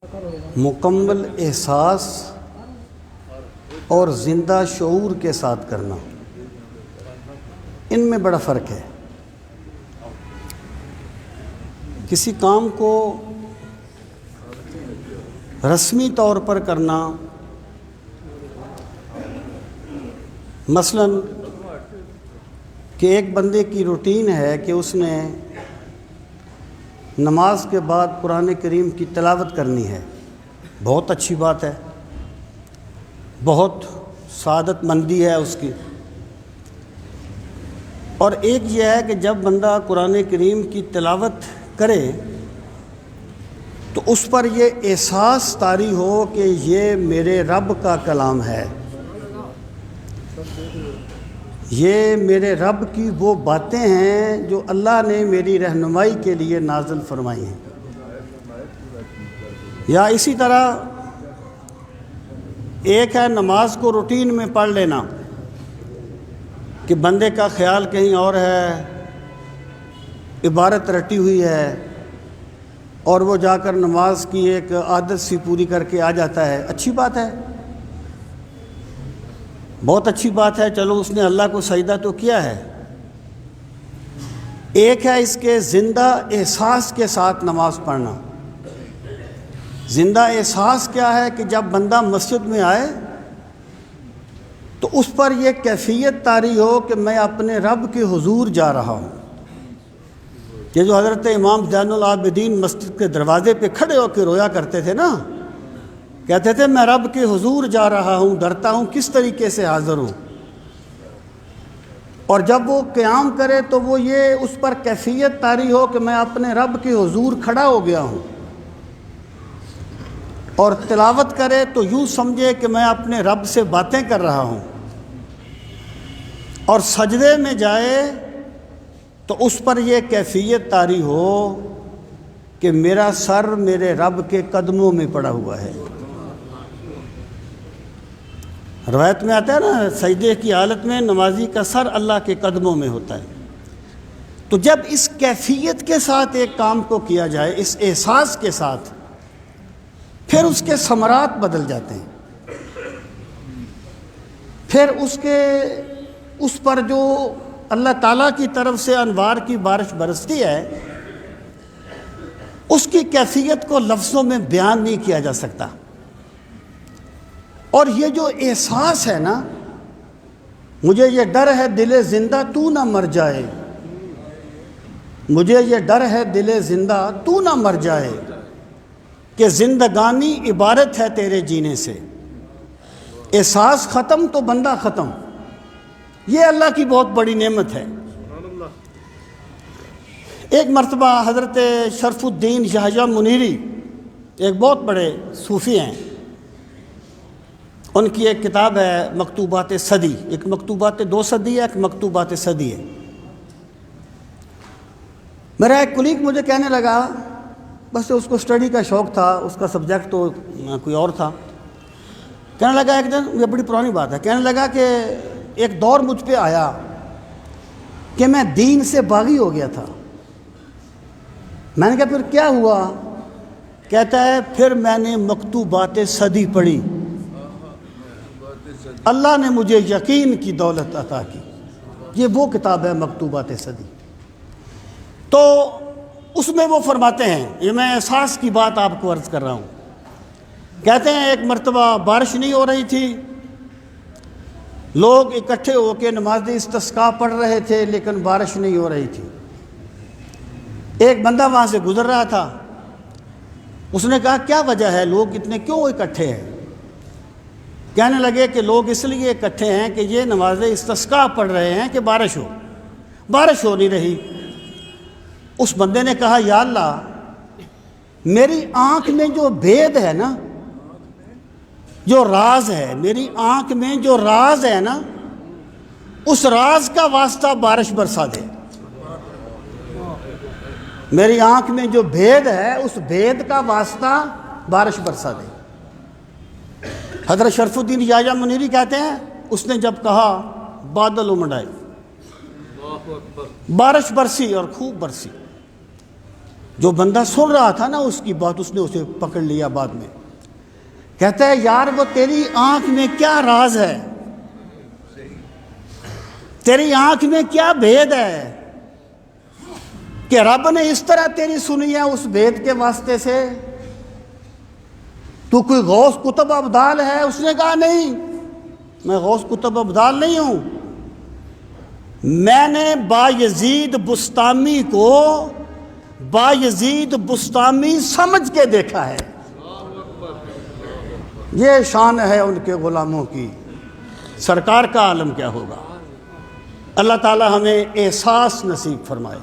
مکمل احساس اور زندہ شعور کے ساتھ کرنا، ان میں بڑا فرق ہے۔ کسی کام کو رسمی طور پر کرنا، مثلاً کہ ایک بندے کی روٹین ہے کہ اس نے نماز کے بعد قرآن کریم کی تلاوت کرنی ہے، بہت اچھی بات ہے، بہت سعادت مندی ہے اس کی۔ اور ایک یہ ہے کہ جب بندہ قرآن کریم کی تلاوت کرے تو اس پر یہ احساس طاری ہو کہ یہ میرے رب کا کلام ہے، یہ میرے رب کی وہ باتیں ہیں جو اللہ نے میری رہنمائی کے لیے نازل فرمائی ہیں۔ یا اسی طرح ایک ہے نماز کو روٹین میں پڑھ لینا کہ بندے کا خیال کہیں اور ہے، عبارت رٹی ہوئی ہے اور وہ جا کر نماز کی ایک عادت سی پوری کر کے آ جاتا ہے، اچھی بات ہے، بہت اچھی بات ہے، چلو اس نے اللہ کو سجدہ تو کیا ہے۔ ایک ہے اس کے زندہ احساس کے ساتھ نماز پڑھنا۔ زندہ احساس کیا ہے کہ جب بندہ مسجد میں آئے تو اس پر یہ کیفیت طاری ہو کہ میں اپنے رب کے حضور جا رہا ہوں۔ یہ جو حضرت امام زین العابدین مسجد کے دروازے پہ کھڑے ہو کے رویا کرتے تھے نا، کہتے تھے میں رب کے حضور جا رہا ہوں، ڈرتا ہوں کس طریقے سے حاضر ہوں۔ اور جب وہ قیام کرے تو وہ یہ اس پر کیفیت طاری ہو کہ میں اپنے رب کے حضور کھڑا ہو گیا ہوں، اور تلاوت کرے تو یوں سمجھے کہ میں اپنے رب سے باتیں کر رہا ہوں، اور سجدے میں جائے تو اس پر یہ کیفیت طاری ہو کہ میرا سر میرے رب کے قدموں میں پڑا ہوا ہے۔ روایت میں آتا ہے نا، سجدے کی حالت میں نمازی کا سر اللہ کے قدموں میں ہوتا ہے۔ تو جب اس کیفیت کے ساتھ ایک کام کو کیا جائے، اس احساس کے ساتھ، پھر اس کے ثمرات بدل جاتے ہیں، پھر اس پر جو اللہ تعالیٰ کی طرف سے انوار کی بارش برستی ہے، اس کی کیفیت کو لفظوں میں بیان نہیں کیا جا سکتا۔ اور یہ جو احساس ہے نا، مجھے یہ ڈر ہے دل زندہ تو نہ مر جائے، مجھے یہ ڈر ہے دل زندہ تو نہ مر جائے، کہ زندگانی عبارت ہے تیرے جینے سے، احساس ختم تو بندہ ختم۔ یہ اللہ کی بہت بڑی نعمت ہے۔ ایک مرتبہ حضرت شرف الدین یحییٰ منیری ایک بہت بڑے صوفی ہیں، ان کی ایک کتاب ہے مکتوبات صدی، ایک مکتوبات 2 صدی ہے، ایک مکتوبات صدی ہے۔ میرا ایک کلیگ مجھے کہنے لگا، بس اس کو اسٹڈی کا شوق تھا، اس کا سبجیکٹ تو کوئی اور تھا، کہنے لگا ایک دن، یہ بڑی پرانی بات ہے، کہنے لگا کہ ایک دور مجھ پہ آیا کہ میں دین سے باغی ہو گیا تھا۔ میں نے کہا پھر کیا ہوا؟ کہتا ہے پھر میں نے مکتوبات صدی پڑھی، اللہ نے مجھے یقین کی دولت عطا کی۔ یہ وہ کتاب ہے مکتوبات صدی۔ تو اس میں وہ فرماتے ہیں، یہ میں احساس کی بات آپ کو عرض کر رہا ہوں، کہتے ہیں ایک مرتبہ بارش نہیں ہو رہی تھی، لوگ اکٹھے ہو کے نماز استسقاء پڑھ رہے تھے لیکن بارش نہیں ہو رہی تھی۔ ایک بندہ وہاں سے گزر رہا تھا، اس نے کہا کیا وجہ ہے، لوگ اتنے کیوں اکٹھے ہیں؟ کہنے لگے کہ لوگ اس لیے اکٹھے ہیں کہ یہ نماز استسقاء پڑھ رہے ہیں کہ بارش ہو نہیں رہی۔ اس بندے نے کہا یا اللہ، میری آنکھ میں جو بھید ہے نا، جو راز ہے، میری آنکھ میں جو راز ہے نا، اس راز کا واسطہ بارش برسا دے۔ میری آنکھ میں جو بھید ہے، اس بھید کا واسطہ بارش برسا دے۔ حضرت شرف الدین یحییٰ منیری کہتے ہیں، اس نے جب کہا بادل امڑ آئے، بارش برسی اور خوب برسی۔ جو بندہ سن رہا تھا نا اس کی بات، اس نے اسے پکڑ لیا بعد میں. کہتا ہے یار وہ تیری آنکھ میں کیا راز ہے، تیری آنکھ میں کیا بھید ہے کہ رب نے اس طرح تیری سنی ہے اس بھید کے واسطے سے؟ تو کوئی غوث قطب ابدال ہے؟ اس نے کہا نہیں، میں غوث قطب ابدال نہیں ہوں، میں نے بایزید بسطامی کو بایزید بسطامی سمجھ کے دیکھا ہے. یہ شان ہے ان کے غلاموں کی، سرکار کا عالم کیا ہوگا. اللہ تعالی ہمیں احساس نصیب فرمائے.